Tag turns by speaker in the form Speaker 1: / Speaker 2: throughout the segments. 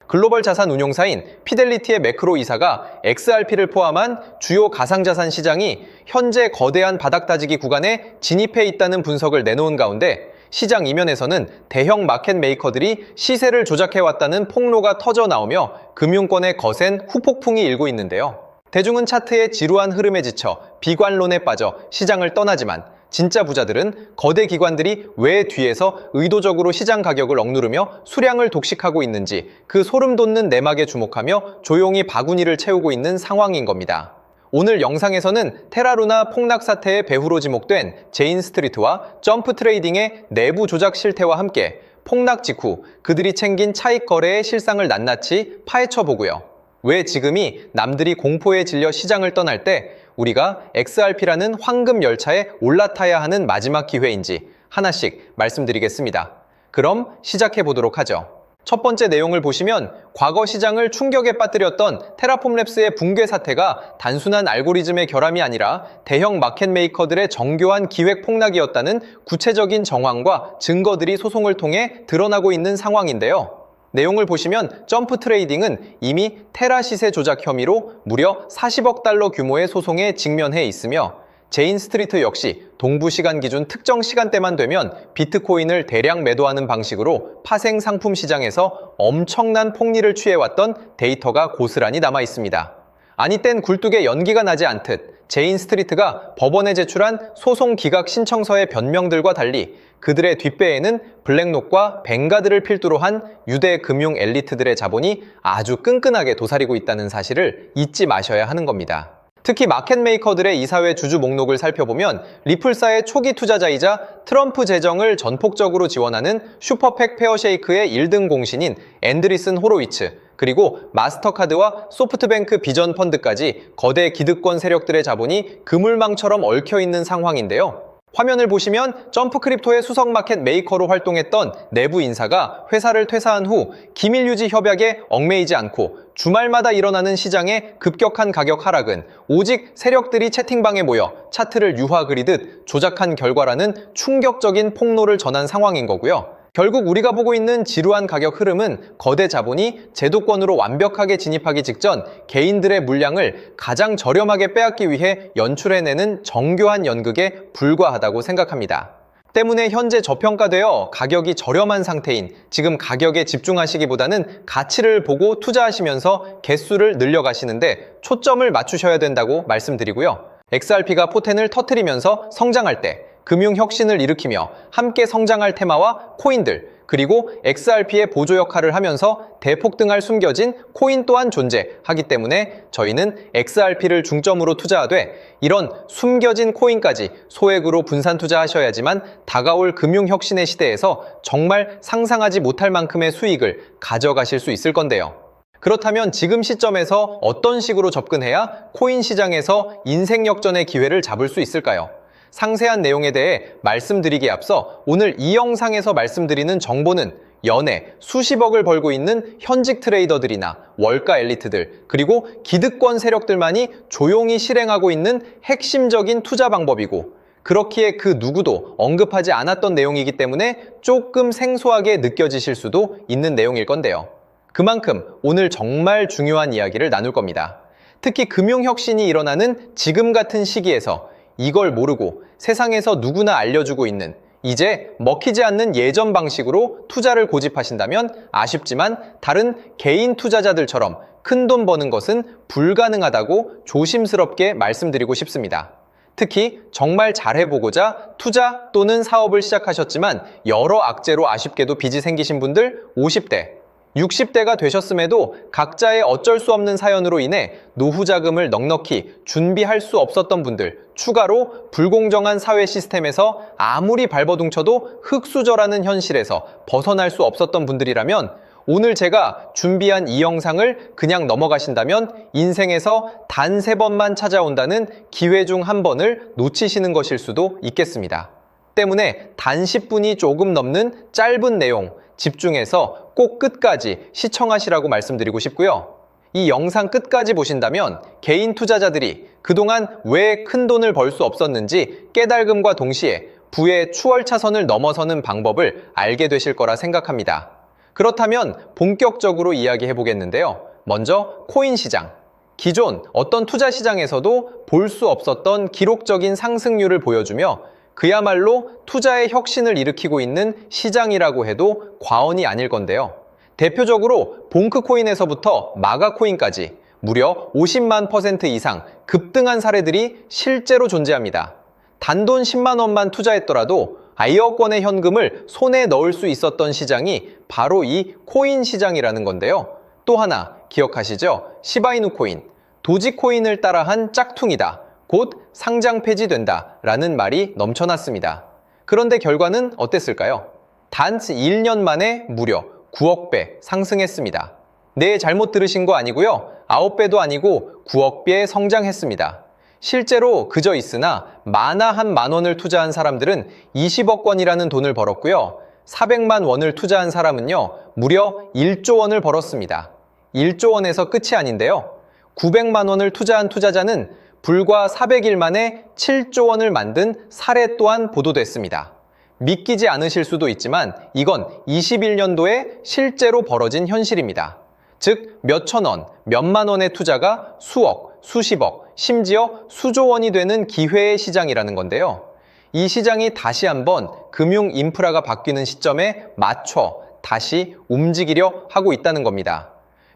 Speaker 1: 글로벌 자산 운용사인 피델리티의 매크로 이사가 XRP를 포함한 주요 가상자산 시장이 현재 거대한 바닥 다지기 구간에 진입해 있다는 분석을 내놓은 가운데 시장 이면에서는 대형 마켓 메이커들이 시세를 조작해왔다는 폭로가 터져 나오며 금융권의 거센 후폭풍이 일고 있는데요. 대중은 차트의 지루한 흐름에 지쳐 비관론에 빠져 시장을 떠나지만 진짜 부자들은 거대 기관들이 왜 뒤에서 의도적으로 시장 가격을 억누르며 수량을 독식하고 있는지 그 소름 돋는 내막에 주목하며 조용히 바구니를 채우고 있는 상황인 겁니다. 오늘 영상에서는 테라루나 폭락 사태의 배후로 지목된 제인 스트리트와 점프 트레이딩의 내부 조작 실태와 함께 폭락 직후 그들이 챙긴 차익 거래의 실상을 낱낱이 파헤쳐 보고요. 왜 지금이 남들이 공포에 질려 시장을 떠날 때 우리가 XRP라는 황금 열차에 올라타야 하는 마지막 기회인지 하나씩 말씀드리겠습니다. 그럼 시작해 보도록 하죠. 첫 번째 내용을 보시면 과거 시장을 충격에 빠뜨렸던 테라폼랩스의 붕괴 사태가 단순한 알고리즘의 결함이 아니라 대형 마켓 메이커들의 정교한 기획 폭락이었다는 구체적인 정황과 증거들이 소송을 통해 드러나고 있는 상황인데요. 내용을 보시면 점프 트레이딩은 이미 테라 시세 조작 혐의로 무려 40억 달러 규모의 소송에 직면해 있으며 제인 스트리트 역시 동부 시간 기준 특정 시간대만 되면 비트코인을 대량 매도하는 방식으로 파생 상품 시장에서 엄청난 폭리를 취해왔던 데이터가 고스란히 남아 있습니다. 아니 땐 굴뚝에 연기가 나지 않듯 제인 스트리트가 법원에 제출한 소송 기각 신청서의 변명들과 달리 그들의 뒷배에는 블랙록과 벵가드를 필두로 한 유대 금융 엘리트들의 자본이 아주 끈끈하게 도사리고 있다는 사실을 잊지 마셔야 하는 겁니다. 특히 마켓 메이커들의 이사회 주주 목록을 살펴보면 리플사의 초기 투자자이자 트럼프 재정을 전폭적으로 지원하는 슈퍼팩 페어쉐이크의 1등 공신인 앤드리슨 호로위츠, 그리고 마스터카드와 소프트뱅크 비전 펀드까지 거대 기득권 세력들의 자본이 그물망처럼 얽혀있는 상황인데요. 화면을 보시면 점프 크립토의 수석 마켓 메이커로 활동했던 내부 인사가 회사를 퇴사한 후 기밀 유지 협약에 얽매이지 않고 주말마다 일어나는 시장의 급격한 가격 하락은 오직 세력들이 채팅방에 모여 차트를 유화 그리듯 조작한 결과라는 충격적인 폭로를 전한 상황인 거고요. 결국 우리가 보고 있는 지루한 가격 흐름은 거대 자본이 제도권으로 완벽하게 진입하기 직전 개인들의 물량을 가장 저렴하게 빼앗기 위해 연출해내는 정교한 연극에 불과하다고 생각합니다. 때문에 현재 저평가되어 가격이 저렴한 상태인 지금 가격에 집중하시기보다는 가치를 보고 투자하시면서 개수를 늘려가시는데 초점을 맞추셔야 된다고 말씀드리고요. XRP가 포텐을 터뜨리면서 성장할 때 금융혁신을 일으키며 함께 성장할 테마와 코인들, 그리고 XRP의 보조 역할을 하면서 대폭등할 숨겨진 코인 또한 존재하기 때문에 저희는 XRP를 중점으로 투자하되 이런 숨겨진 코인까지 소액으로 분산 투자하셔야지만 다가올 금융혁신의 시대에서 정말 상상하지 못할 만큼의 수익을 가져가실 수 있을 건데요. 그렇다면 지금 시점에서 어떤 식으로 접근해야 코인 시장에서 인생 역전의 기회를 잡을 수 있을까요? 상세한 내용에 대해 말씀드리기에 앞서 오늘 이 영상에서 말씀드리는 정보는 연에 수십억을 벌고 있는 현직 트레이더들이나 월가 엘리트들, 그리고 기득권 세력들만이 조용히 실행하고 있는 핵심적인 투자 방법이고 그렇기에 그 누구도 언급하지 않았던 내용이기 때문에 조금 생소하게 느껴지실 수도 있는 내용일 건데요. 그만큼 오늘 정말 중요한 이야기를 나눌 겁니다. 특히 금융혁신이 일어나는 지금 같은 시기에서 이걸 모르고 세상에서 누구나 알려주고 있는 이제 먹히지 않는 예전 방식으로 투자를 고집하신다면 아쉽지만 다른 개인 투자자들처럼 큰돈 버는 것은 불가능하다고 조심스럽게 말씀드리고 싶습니다. 특히 정말 잘해보고자 투자 또는 사업을 시작하셨지만 여러 악재로 아쉽게도 빚이 생기신 분들 50대, 60대가 되셨음에도 각자의 어쩔 수 없는 사연으로 인해 노후 자금을 넉넉히 준비할 수 없었던 분들, 추가로 불공정한 사회 시스템에서 아무리 발버둥쳐도 흙수저라는 현실에서 벗어날 수 없었던 분들이라면 오늘 제가 준비한 이 영상을 그냥 넘어가신다면 인생에서 단 3번만 찾아온다는 기회 중 한 번을 놓치시는 것일 수도 있겠습니다. 때문에 단 10분이 조금 넘는 짧은 내용 집중해서 꼭 끝까지 시청하시라고 말씀드리고 싶고요. 이 영상 끝까지 보신다면 개인 투자자들이 그동안 왜 큰 돈을 벌 수 없었는지 깨달음과 동시에 부의 추월차선을 넘어서는 방법을 알게 되실 거라 생각합니다. 그렇다면 본격적으로 이야기해 보겠는데요. 먼저 코인 시장. 기존 어떤 투자 시장에서도 볼 수 없었던 기록적인 상승률을 보여주며 그야말로 투자의 혁신을 일으키고 있는 시장이라고 해도 과언이 아닐 건데요. 대표적으로 봉크코인에서부터 마가코인까지 무려 50만 % 이상 급등한 사례들이 실제로 존재합니다. 단돈 10만 원만 투자했더라도 1억 원의 현금을 손에 넣을 수 있었던 시장이 바로 이 코인 시장이라는 건데요. 또 하나 기억하시죠? 시바이누 코인, 도지코인을 따라한 짝퉁이다. 곧 상장 폐지된다 라는 말이 넘쳐났습니다. 그런데 결과는 어땠을까요? 단 1년 만에 무려 9억 배 상승했습니다. 네, 잘못 들으신 거 아니고요. 9배도 아니고 9억 배 성장했습니다. 실제로 그저 있으나 만화 한 만 원을 투자한 사람들은 20억 원이라는 돈을 벌었고요. 400만 원을 투자한 사람은요, 무려 1조 원을 벌었습니다. 1조 원에서 끝이 아닌데요. 900만 원을 투자한 투자자는 불과 400일 만에 7조 원을 만든 사례 또한 보도됐습니다. 믿기지 않으실 수도 있지만 이건 21년도에 실제로 벌어진 현실입니다. 즉, 몇천 원, 몇만 원의 투자가 수억, 수십억, 심지어 수조 원이 되는 기회의 시장이라는 건데요. 이 시장이 다시 한번 금융 인프라가 바뀌는 시점에 맞춰 다시 움직이려 하고 있다는 겁니다.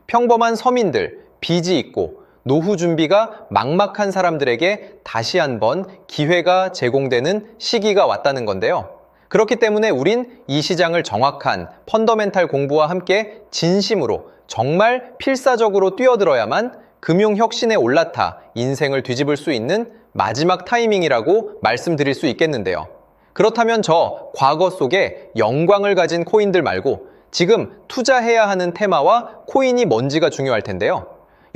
Speaker 1: 평범한 서민들, 빚이 있고 노후 준비가 막막한 사람들에게 다시 한번 기회가 제공되는 시기가 왔다는 건데요. 그렇기 때문에 우린 이 시장을 정확한 펀더멘탈 공부와 함께 진심으로 정말 필사적으로 뛰어들어야만 금융혁신에 올라타 인생을 뒤집을 수 있는 마지막 타이밍이라고 말씀드릴 수 있겠는데요. 그렇다면 저 과거 속에 영광을 가진 코인들 말고 지금 투자해야 하는 테마와 코인이 뭔지가 중요할 텐데요.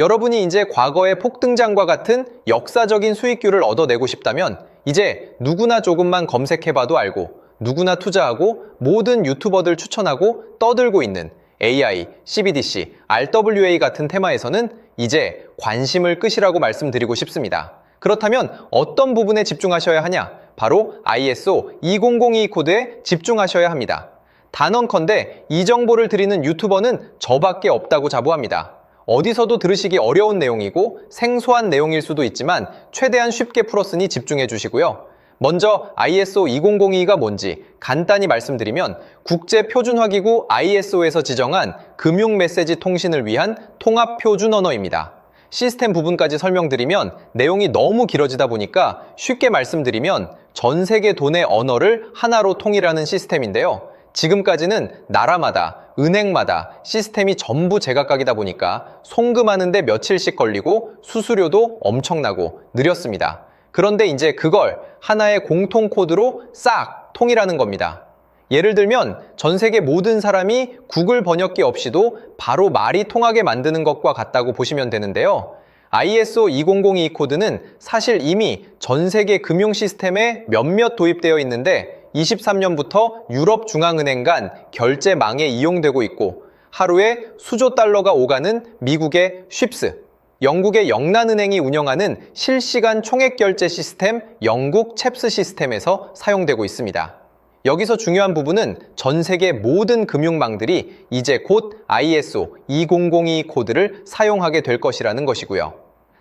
Speaker 1: 여러분이 이제 과거의 폭등장과 같은 역사적인 수익률을 얻어내고 싶다면 이제 누구나 조금만 검색해봐도 알고 누구나 투자하고 모든 유튜버들 추천하고 떠들고 있는 AI, CBDC, RWA 같은 테마에서는 이제 관심을 끄시라고 말씀드리고 싶습니다. 그렇다면 어떤 부분에 집중하셔야 하냐? 바로 ISO 2002 코드에 집중하셔야 합니다. 단언컨대 이 정보를 드리는 유튜버는 저밖에 없다고 자부합니다. 어디서도 들으시기 어려운 내용이고 생소한 내용일 수도 있지만 최대한 쉽게 풀었으니 집중해 주시고요. 먼저 ISO 2002가 뭔지 간단히 말씀드리면 국제표준화기구 ISO에서 지정한 금융메시지 통신을 위한 통합표준 언어입니다. 시스템 부분까지 설명드리면 내용이 너무 길어지다 보니까 쉽게 말씀드리면 전 세계 돈의 언어를 하나로 통일하는 시스템인데요. 지금까지는 나라마다, 은행마다 시스템이 전부 제각각이다 보니까 송금하는데 며칠씩 걸리고 수수료도 엄청나고 느렸습니다. 그런데 이제 그걸 하나의 공통 코드로 싹 통일하는 겁니다. 예를 들면 전 세계 모든 사람이 구글 번역기 없이도 바로 말이 통하게 만드는 것과 같다고 보시면 되는데요. ISO 2002 코드는 사실 이미 전 세계 금융 시스템에 몇몇 도입되어 있는데 23년부터 유럽중앙은행 간 결제망에 이용되고 있고 하루에 수조 달러가 오가는 미국의 쉽스, 영국의 영란은행이 운영하는 실시간 총액결제 시스템 영국 챕스 시스템에서 사용되고 있습니다. 여기서 중요한 부분은 전 세계 모든 금융망들이 이제 곧 ISO 2002 코드를 사용하게 될 것이라는 것이고요.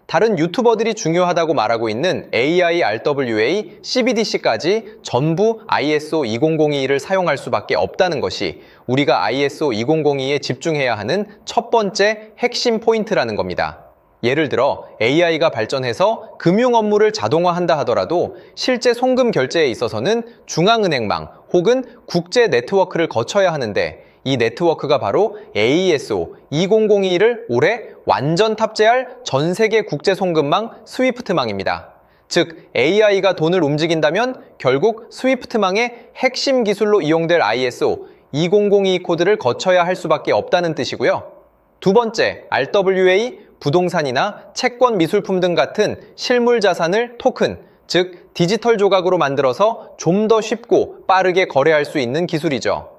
Speaker 1: 다른 유튜버들이 중요하다고 말하고 있는 AI, RWA, CBDC까지 전부 ISO 2002를 사용할 수밖에 없다는 것이 우리가 ISO 2002에 집중해야 하는 첫 번째 핵심 포인트라는 겁니다. 예를 들어 AI가 발전해서 금융 업무를 자동화한다 하더라도 실제 송금 결제에 있어서는 중앙은행망 혹은 국제 네트워크를 거쳐야 하는데 이 네트워크가 바로 AESO 2002를 올해 완전 탑재할 전 세계 국제 송금망 스위프트망입니다. 즉 AI가 돈을 움직인다면 결국 스위프트망의 핵심 기술로 이용될 ISO 2002 코드를 거쳐야 할 수밖에 없다는 뜻이고요. 두 번째, RWA, 부동산이나 채권 미술품 등 같은 실물 자산을 토큰, 즉 디지털 조각으로 만들어서 좀 더 쉽고 빠르게 거래할 수 있는 기술이죠.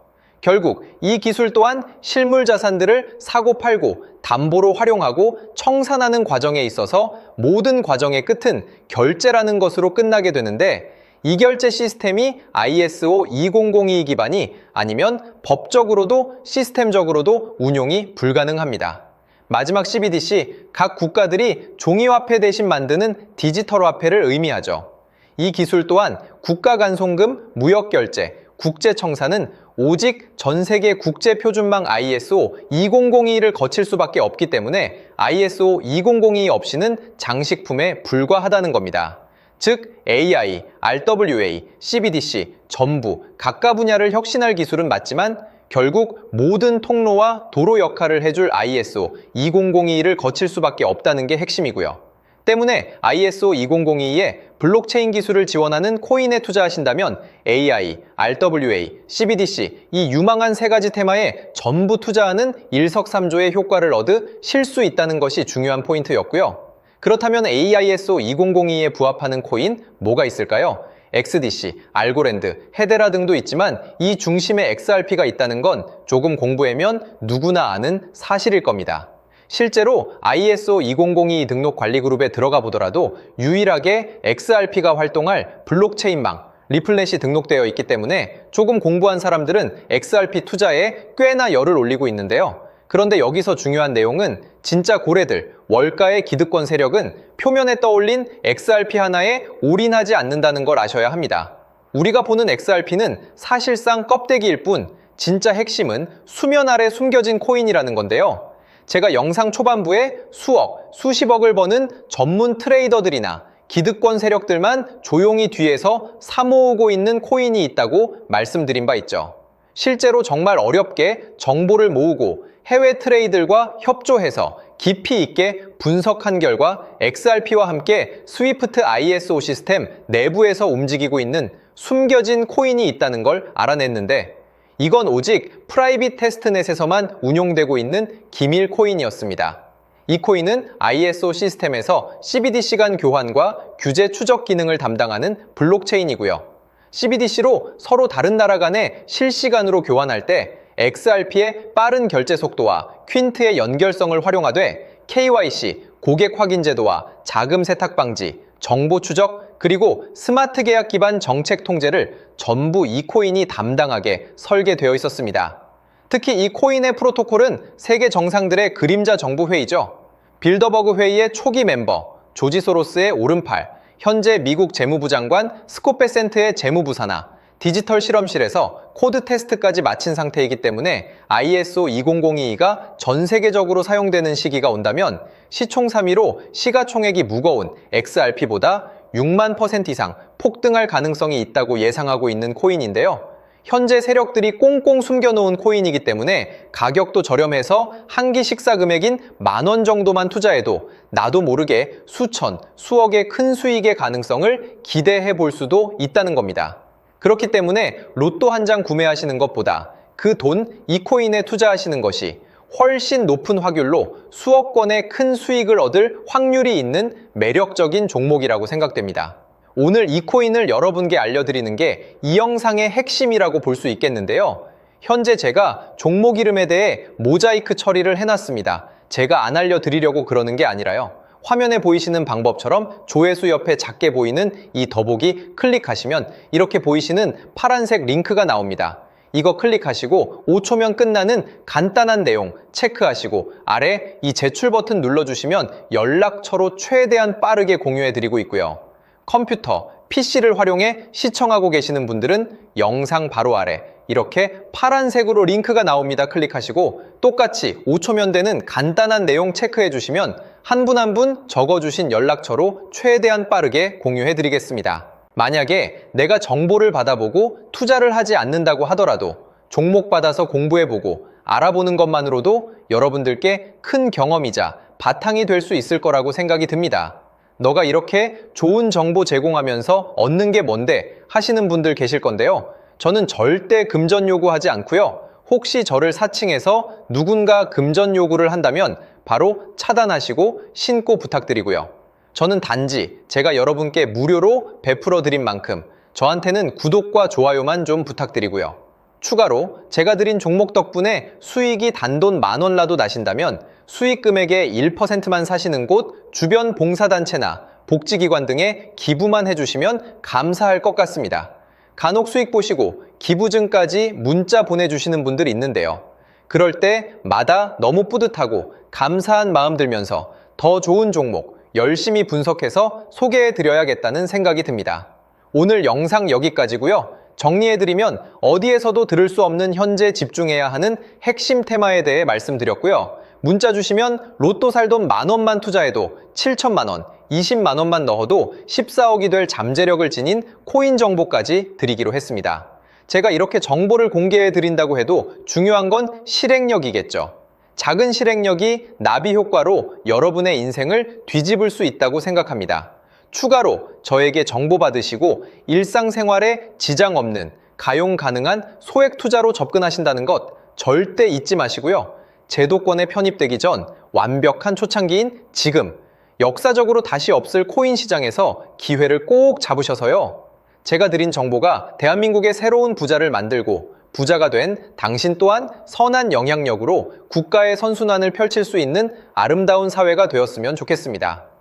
Speaker 1: 결국 이 기술 또한 실물 자산들을 사고 팔고 담보로 활용하고 청산하는 과정에 있어서 모든 과정의 끝은 결제라는 것으로 끝나게 되는데 이결제 시스템이 ISO 2002 기반이 아니면 법적으로도 시스템적으로도 운용이 불가능합니다. 마지막 CBDC, 각 국가들이 종이화폐 대신 만드는 디지털 화폐를 의미하죠. 이 기술 또한 국가간송금, 무역결제, 국제청산은 오직 전세계 국제표준망 ISO 2002를 거칠 수밖에 없기 때문에 ISO 2002 없이는 장식품에 불과하다는 겁니다. 즉 AI, RWA, CBDC 전부 각각 분야를 혁신할 기술은 맞지만 결국 모든 통로와 도로 역할을 해줄 ISO 2002를 거칠 수밖에 없다는 게 핵심이고요. 때문에 ISO 2002에 블록체인 기술을 지원하는 코인에 투자하신다면 AI, RWA, CBDC 이 유망한 세 가지 테마에 전부 투자하는 일석삼조의 효과를 얻으실 수 있다는 것이 중요한 포인트였고요. 그렇다면 AISO 2002에 부합하는 코인 뭐가 있을까요? XDC, 알고랜드, 헤데라 등도 있지만 이 중심에 XRP가 있다는 건 조금 공부하면 누구나 아는 사실일 겁니다. 실제로 ISO 2002 등록 관리 그룹에 들어가 보더라도 유일하게 XRP가 활동할 블록체인망, 리플넷이 등록되어 있기 때문에 조금 공부한 사람들은 XRP 투자에 꽤나 열을 올리고 있는데요. 그런데 여기서 중요한 내용은 진짜 고래들, 월가의 기득권 세력은 표면에 떠올린 XRP 하나에 올인하지 않는다는 걸 아셔야 합니다. 우리가 보는 XRP는 사실상 껍데기일 뿐 진짜 핵심은 수면 아래 숨겨진 코인이라는 건데요. 제가 영상 초반부에 수억, 수십억을 버는 전문 트레이더들이나 기득권 세력들만 조용히 뒤에서 사모으고 있는 코인이 있다고 말씀드린 바 있죠. 실제로 정말 어렵게 정보를 모으고 해외 트레이들과 협조해서 깊이 있게 분석한 결과 XRP와 함께 스위프트 ISO 시스템 내부에서 움직이고 있는 숨겨진 코인이 있다는 걸 알아냈는데 이건 오직 프라이빗 테스트넷에서만 운용되고 있는 기밀 코인이었습니다. 이 코인은 ISO 시스템에서 CBDC 간 교환과 규제 추적 기능을 담당하는 블록체인이고요. CBDC로 서로 다른 나라 간에 실시간으로 교환할 때 XRP의 빠른 결제 속도와 퀸트의 연결성을 활용하되 KYC, 고객 확인 제도와 자금 세탁 방지, 정보 추적, 그리고 스마트 계약 기반 정책 통제를 전부 이 코인이 담당하게 설계되어 있었습니다. 특히 이 코인의 프로토콜은 세계 정상들의 그림자 정부 회의죠. 빌더버그 회의의 초기 멤버, 조지 소로스의 오른팔, 현재 미국 재무부 장관 스콧 베센트의 재무부 산하, 디지털 실험실에서 코드 테스트까지 마친 상태이기 때문에 ISO 2002가 전 세계적으로 사용되는 시기가 온다면 시총삼위로 시가총액이 무거운 XRP보다 6만 % 이상 폭등할 가능성이 있다고 예상하고 있는 코인인데요. 현재 세력들이 꽁꽁 숨겨놓은 코인이기 때문에 가격도 저렴해서 한 끼 식사 금액인 10,000원 정도만 투자해도 나도 모르게 수천, 수억의 큰 수익의 가능성을 기대해 볼 수도 있다는 겁니다. 그렇기 때문에 로또 한 장 구매하시는 것보다 그 돈, 이 코인에 투자하시는 것이 훨씬 높은 확률로 수억 건의 큰 수익을 얻을 확률이 있는 매력적인 종목이라고 생각됩니다. 오늘 이 코인을 여러분께 알려드리는 게 이 영상의 핵심이라고 볼 수 있겠는데요. 현재 제가 종목 이름에 대해 모자이크 처리를 해놨습니다. 제가 안 알려드리려고 그러는 게 아니라요. 화면에 보이시는 방법처럼 조회수 옆에 작게 보이는 이 더보기 클릭하시면 이렇게 보이시는 파란색 링크가 나옵니다. 이거 클릭하시고 5초면 끝나는 간단한 내용 체크하시고 아래 이 제출 버튼 눌러주시면 연락처로 최대한 빠르게 공유해드리고 있고요. 컴퓨터, PC를 활용해 시청하고 계시는 분들은 영상 바로 아래 이렇게 파란색으로 링크가 나옵니다. 클릭하시고 똑같이 5초면 되는 간단한 내용 체크해 주시면 한 분 한 분 적어주신 연락처로 최대한 빠르게 공유해 드리겠습니다. 만약에 내가 정보를 받아보고 투자를 하지 않는다고 하더라도 종목 받아서 공부해보고 알아보는 것만으로도 여러분들께 큰 경험이자 바탕이 될 수 있을 거라고 생각이 듭니다. 너가 이렇게 좋은 정보 제공하면서 얻는 게 뭔데 하시는 분들 계실 건데요. 저는 절대 금전 요구하지 않고요. 혹시 저를 사칭해서 누군가 금전 요구를 한다면 바로 차단하시고 신고 부탁드리고요. 저는 단지 제가 여러분께 무료로 베풀어 드린 만큼 저한테는 구독과 좋아요만 좀 부탁드리고요. 추가로 제가 드린 종목 덕분에 수익이 단돈 10,000원라도 나신다면 수익 금액의 1%만 사시는 곳 주변 봉사단체나 복지기관 등에 기부만 해주시면 감사할 것 같습니다. 간혹 수익 보시고 기부증까지 문자 보내주시는 분들이 있는데요. 그럴 때마다 너무 뿌듯하고 감사한 마음 들면서 더 좋은 종목 열심히 분석해서 소개해드려야겠다는 생각이 듭니다. 오늘 영상 여기까지고요. 정리해드리면 어디에서도 들을 수 없는 현재 집중해야 하는 핵심 테마에 대해 말씀드렸고요. 문자 주시면 로또 살 돈 10,000원만 투자해도 7천만 원, 20만 원만 넣어도 14억이 될 잠재력을 지닌 코인 정보까지 드리기로 했습니다. 제가 이렇게 정보를 공개해 드린다고 해도 중요한 건 실행력이겠죠. 작은 실행력이 나비 효과로 여러분의 인생을 뒤집을 수 있다고 생각합니다. 추가로 저에게 정보 받으시고 일상생활에 지장 없는 가용 가능한 소액 투자로 접근하신다는 것 절대 잊지 마시고요. 제도권에 편입되기 전 완벽한 초창기인 지금 역사적으로 다시 없을 코인 시장에서 기회를 꼭 잡으셔서요. 제가 드린 정보가 대한민국의 새로운 부자를 만들고 부자가 된 당신 또한 선한 영향력으로 국가의 선순환을 펼칠 수 있는 아름다운 사회가 되었으면 좋겠습니다.